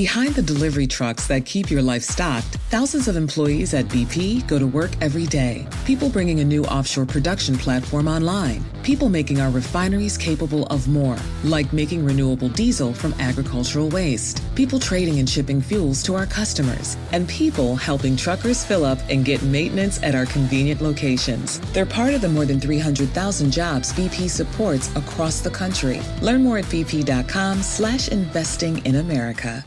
Behind the delivery trucks that keep your life stocked, thousands of employees at BP go to work every day. People bringing a new offshore production platform online. People making our refineries capable of more, like making renewable diesel from agricultural waste. People trading and shipping fuels to our customers. And people helping truckers fill up and get maintenance at our convenient locations. They're part of the more than 300,000 jobs BP supports across the country. Learn more at bp.com/investing in America.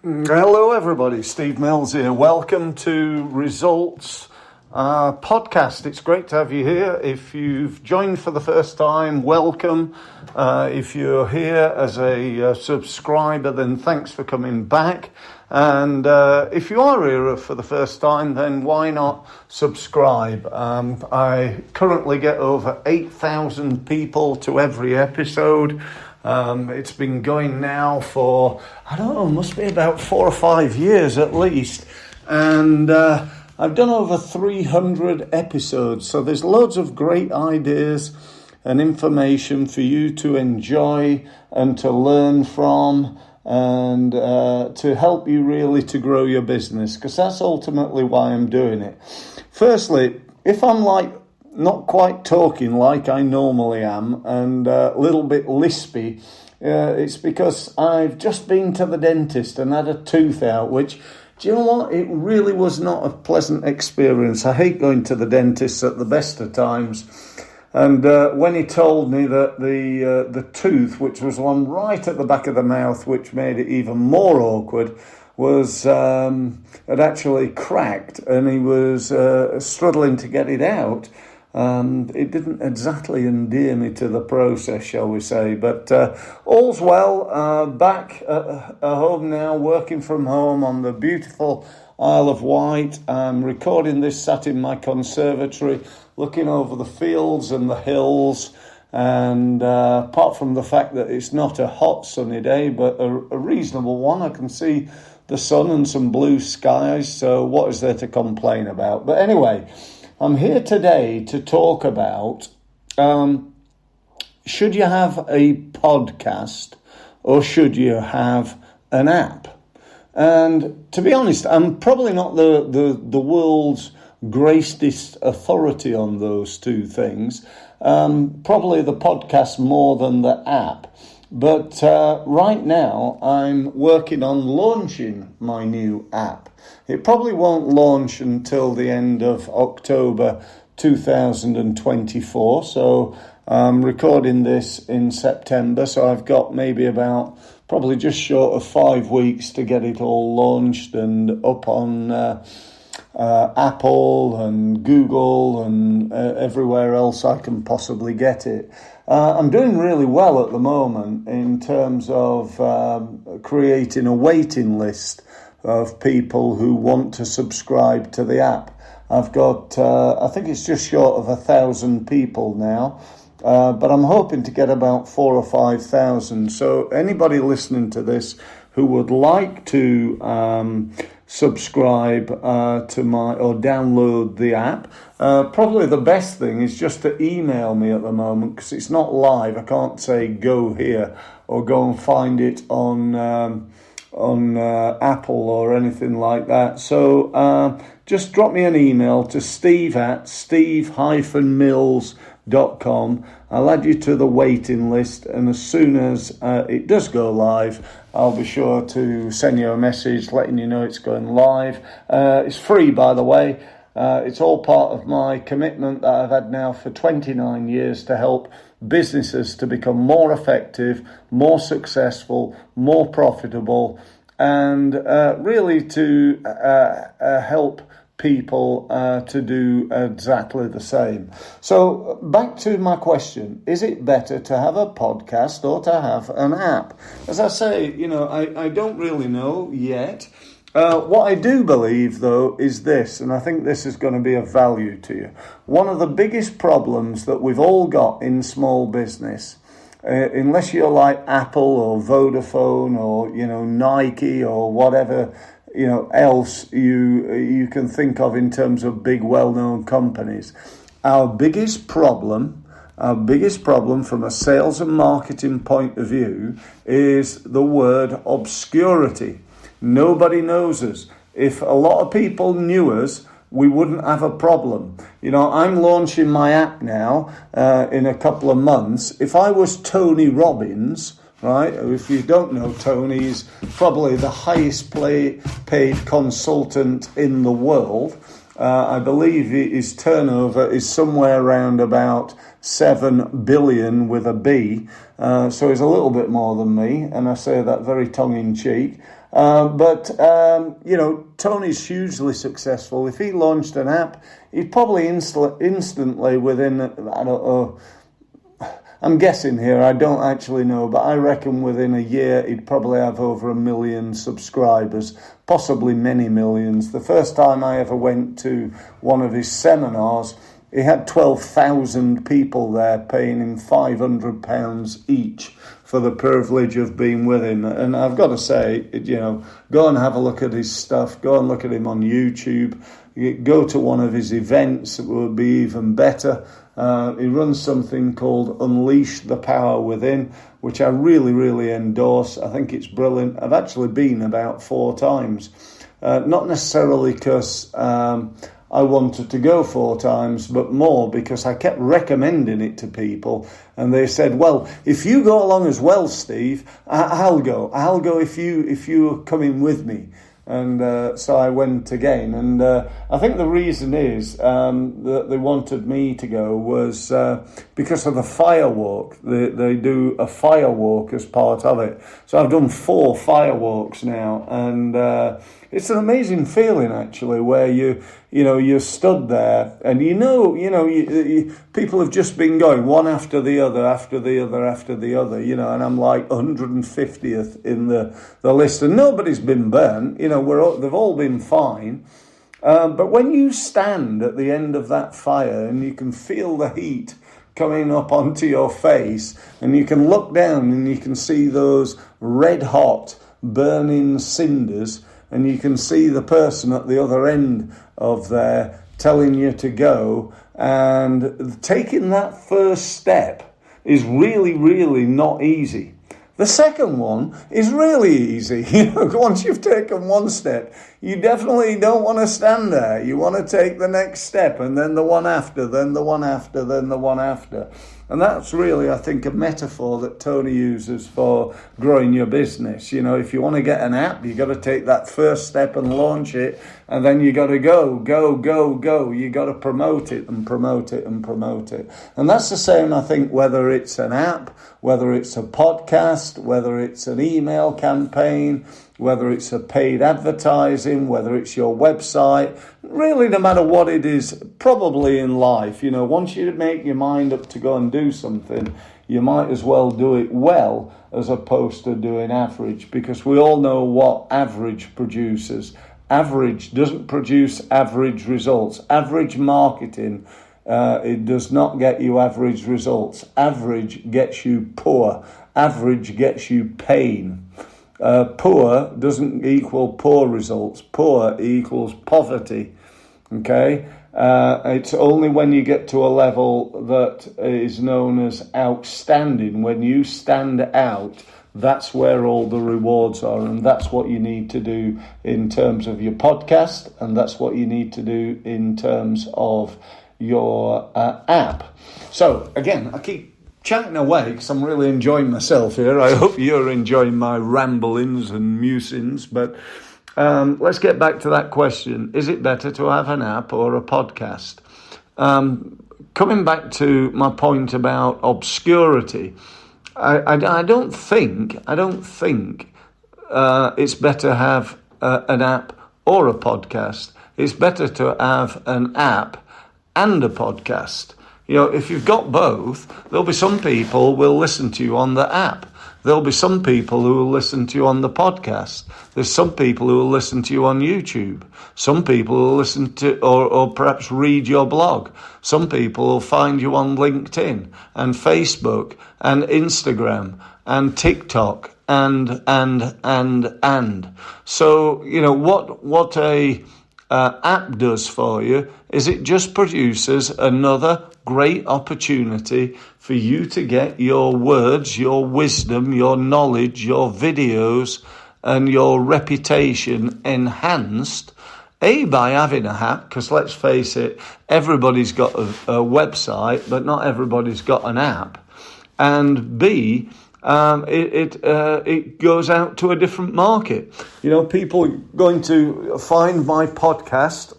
Hello everybody, Steve Mills here. Welcome to Results Podcast. It's great to have you here. If you've joined for the first time, welcome. If you're here as a subscriber, then thanks for coming back. And if you are here for the first time, then why not subscribe? I currently get over 8,000 people to every episode. It's been going now for, I don't know, must be about 4 or 5 years at least. And I've done over 300 episodes. So there's loads of great ideas and information for you to enjoy and to learn from and to help you really to grow your business, because that's ultimately why I'm doing it. Firstly, if I'm not quite talking like I normally am and a little bit lispy, it's because I've just been to the dentist and had a tooth out, which, do you know what? It really was not a pleasant experience. I hate going to the dentist at the best of times. And when he told me that the tooth, which was one right at the back of the mouth, which made it even more awkward, was had actually cracked, and he was struggling to get it out. It didn't exactly endear me to the process, shall we say, but all's well. Back at home now, working from home on the beautiful Isle of Wight. I'm recording this sat in my conservatory, looking over the fields and the hills, and apart from the fact that it's not a hot sunny day, but a reasonable one, I can see the sun and some blue skies, so what is there to complain about? But anyway, I'm here today to talk about should you have a podcast or should you have an app? And to be honest, I'm probably not the world's greatest authority on those two things. Probably the podcast more than the app. But right now, I'm working on launching my new app. It probably won't launch until the end of October 2024. So I'm recording this in September. So I've got maybe about probably just short of 5 weeks to get it all launched and up on Apple and Google and everywhere else I can possibly get it. I'm doing really well at the moment in terms of creating a waiting list of people who want to subscribe to the app. I've got, I think it's just short of 1,000 people now, but I'm hoping to get about 4,000 or 5,000. So anybody listening to this who would like to subscribe to my or download the app, probably the best thing is just to email me at the moment, because it's not live. I can't say go here or go and find it on Apple or anything like that. So just drop me an email to steve@steve-mills.com. I'll add you to the waiting list, and as soon as it does go live, I'll be sure to send you a message letting you know it's going live. It's free, by the way. It's all part of my commitment that I've had now for 29 years to help businesses to become more effective, more successful, more profitable, and really to help people to do exactly the same. So back to my question, is it better to have a podcast or to have an app? As I say, I don't really know yet. What I do believe, though, is this, and I think this is going to be of value to you. One of the biggest problems that we've all got in small business, unless you're like Apple or Vodafone or, Nike or whatever, else you can think of in terms of big, well-known companies. Our biggest problem Our biggest problem from a sales and marketing point of view is the word obscurity. Nobody knows us. If a lot of people knew us, we wouldn't have a problem. You know, I'm launching my app now in a couple of months. If I was Tony Robbins, right, if you don't know Tony, he's probably the highest paid consultant in the world. I believe his turnover is somewhere around about 7 billion with a B. So he's a little bit more than me, and I say that very tongue-in-cheek. But Tony's hugely successful. If he launched an app, he'd probably instantly within, I don't know, I'm guessing here, I don't actually know, but I reckon within a year he'd probably have over 1 million subscribers, possibly many millions. The first time I ever went to one of his seminars, he had 12,000 people there paying him £500 each for the privilege of being with him. And I've got to say, go and have a look at his stuff, go and look at him on YouTube, go to one of his events, it will be even better. He runs something called Unleash the Power Within, which I really, really endorse. I think it's brilliant. I've actually been about 4 times. Not necessarily because I wanted to go 4 times, but more because I kept recommending it to people. And they said, well, if you go along as well, Steve, I'll go. I'll go if you're coming with me. And so I went again. And I think the reason is that they wanted me to go was because of the firewalk. They do a firewalk as part of it. So I've done 4 firewalks now. And it's an amazing feeling, actually, where you're stood there and people have just been going one after the other, and I'm like 150th in the list, and nobody's been burnt. They've all been fine. But when you stand at the end of that fire and you can feel the heat coming up onto your face, and you can look down and you can see those red hot burning cinders, and you can see the person at the other end of there telling you to go, and taking that first step is really, really not easy. The second one is really easy. Once you've taken one step, you definitely don't want to stand there. You want to take the next step, and then the one after, then the one after, then the one after. And that's really, I think, a metaphor that Tony uses for growing your business. If you want to get an app, you got to take that first step and launch it, and then you got to go. You got to promote it and promote it and promote it. And that's the same, I think, whether it's an app, whether it's a podcast, whether it's an email campaign, whether it's a paid advertising, whether it's your website, really no matter what it is, probably in life, once you make your mind up to go and do something, you might as well do it well as opposed to doing average, because we all know what average produces. Average doesn't produce average results. Average marketing, it does not get you average results. Average gets you poor. Average gets you pain. Poor doesn't equal poor results. Poor equals poverty. Okay? It's only when you get to a level that is known as outstanding, when you stand out, that's where all the rewards are, and that's what you need to do in terms of your podcast, and that's what you need to do in terms of your app. So, again, I keep chatting away because I'm really enjoying myself here. I hope you're enjoying my ramblings and musings, but let's get back to that question. Is it better to have an app or a podcast? Coming back to my point about obscurity, I don't think it's better to have an app or a podcast. It's better to have an app and a podcast. If you've got both, there'll be some people who will listen to you on the app. There'll be some people who will listen to you on the podcast. There's some people who will listen to you on YouTube. Some people will listen to or perhaps read your blog. Some people will find you on LinkedIn and Facebook and Instagram and TikTok and. So, what a app does for you is it just produces another great opportunity for you to get your words, your wisdom, your knowledge, your videos, and your reputation enhanced. A, by having an app, because let's face it, everybody's got a website, but not everybody's got an app. And B, it goes out to a different market. People are going to find my podcast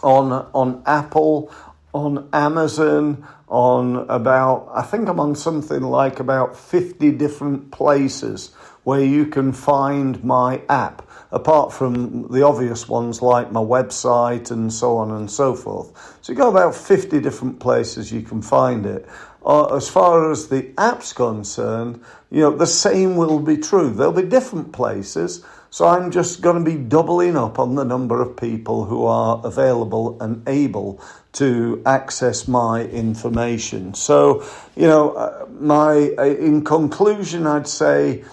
on Apple, on Amazon, I think I'm on something like about 50 different places where you can find my app, apart from the obvious ones like my website and so on and so forth. So you've got about 50 different places you can find it. As far as the app's concerned, the same will be true. There'll be different places, so I'm just going to be doubling up on the number of people who are available and able to access my information. So, in conclusion, I'd say,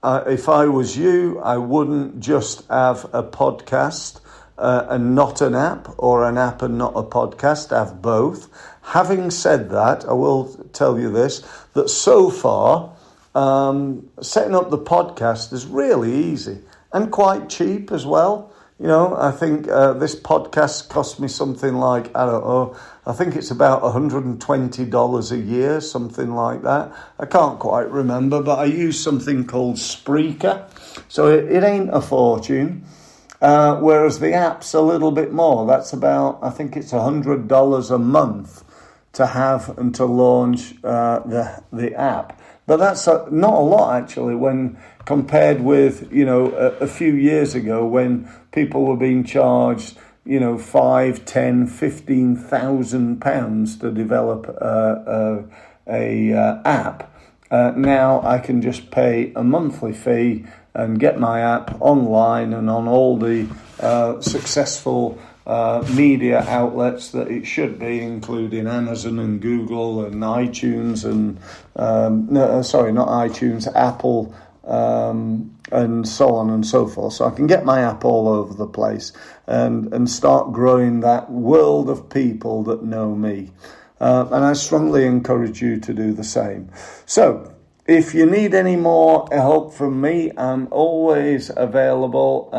if I was you, I wouldn't just have a podcast and not an app, or an app and not a podcast, have both. Having said that, I will tell you this, that so far, setting up the podcast is really easy and quite cheap as well. I think this podcast cost me something like, I think it's about $120 a year, something like that. I can't quite remember, but I use something called Spreaker, so it ain't a fortune. Whereas the app's a little bit more. That's about, I think it's $100 a month to have and to launch the app. But that's not a lot, actually, when compared with, a few years ago when people were being charged, 5, 10, 15,000 pounds to develop a app. Now I can just pay a monthly fee and get my app online and on all the successful media outlets that it should be, including Amazon and Google and iTunes and Apple and so on and so forth. So I can get my app all over the place and start growing that world of people that know me. And I strongly encourage you to do the same. So if you need any more help from me, I'm always available.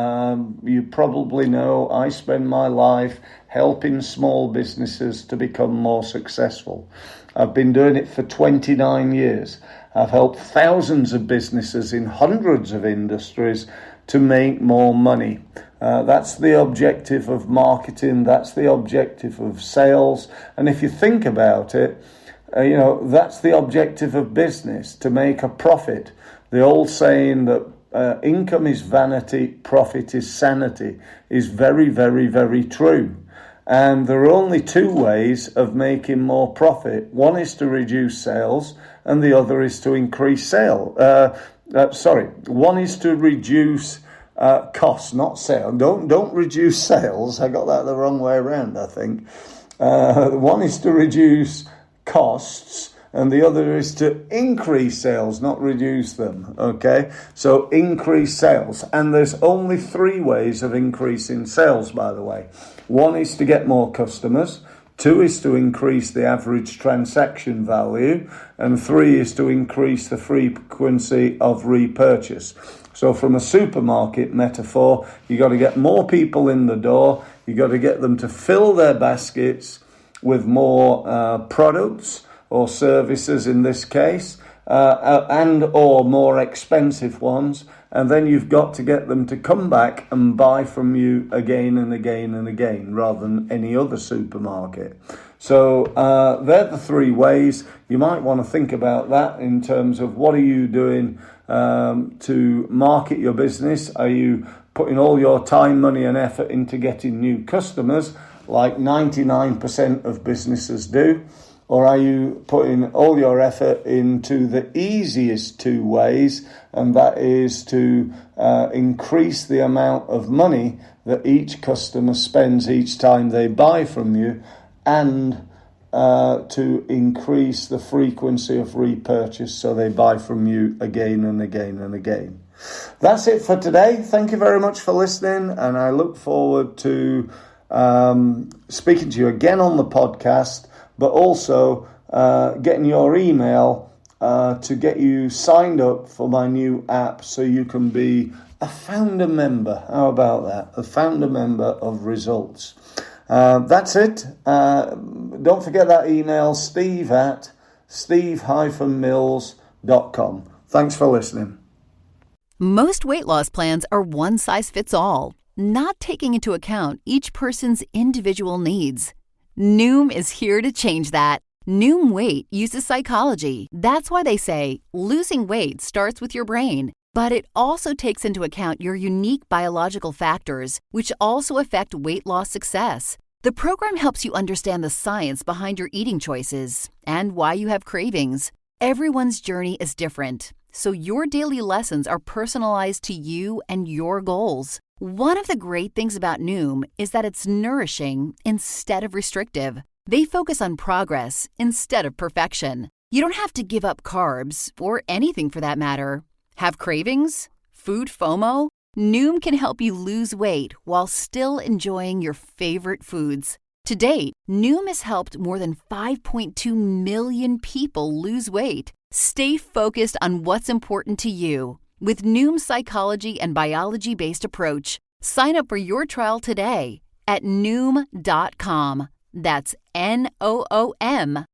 You probably know I spend my life helping small businesses to become more successful. I've been doing it for 29 years. I've helped thousands of businesses in hundreds of industries to make more money. That's the objective of marketing. That's the objective of sales. And if you think about it, that's the objective of business, to make a profit. The old saying that income is vanity, profit is sanity, is very, very, very true. And there are only two ways of making more profit. One is to reduce sales, and the other is to increase sale. One is to reduce costs, not sales. Don't reduce sales. I got that the wrong way around, I think. One is to reduce costs, and the other is to increase sales, not reduce them. Okay, so increase sales. And there's only three ways of increasing sales, by the way. One is to get more customers, two is to increase the average transaction value, and three is to increase the frequency of repurchase. So from a supermarket metaphor, you got to get more people in the door, you got to get them to fill their baskets with more products or services in this case, and or more expensive ones, and then you've got to get them to come back and buy from you again and again and again, rather than any other supermarket. So they're the three ways. You might want to think about that in terms of what are you doing to market your business. Are you putting all your time, money and effort into getting new customers, like 99% of businesses do? Or are you putting all your effort into the easiest two ways, and that is to increase the amount of money that each customer spends each time they buy from you, and to increase the frequency of repurchase so they buy from you again and again and again? That's it for today. Thank you very much for listening, and I look forward to speaking to you again on the podcast, but also getting your email to get you signed up for my new app so you can be a founder member. How about that? A founder member of Results. That's it. Don't forget that email, steve@steve-mills.com. Thanks for listening. Most weight loss plans are one size fits all, not taking into account each person's individual needs. Noom is here to change that. Noom Weight uses psychology. That's why they say losing weight starts with your brain. But it also takes into account your unique biological factors, which also affect weight loss success. The program helps you understand the science behind your eating choices and why you have cravings. Everyone's journey is different, so your daily lessons are personalized to you and your goals. One of the great things about Noom is that it's nourishing instead of restrictive. They focus on progress instead of perfection. You don't have to give up carbs, or anything for that matter. Have cravings? Food FOMO? Noom can help you lose weight while still enjoying your favorite foods. To date, Noom has helped more than 5.2 million people lose weight. Stay focused on what's important to you with Noom's psychology and biology-based approach. Sign up for your trial today at Noom.com. That's Noom.com.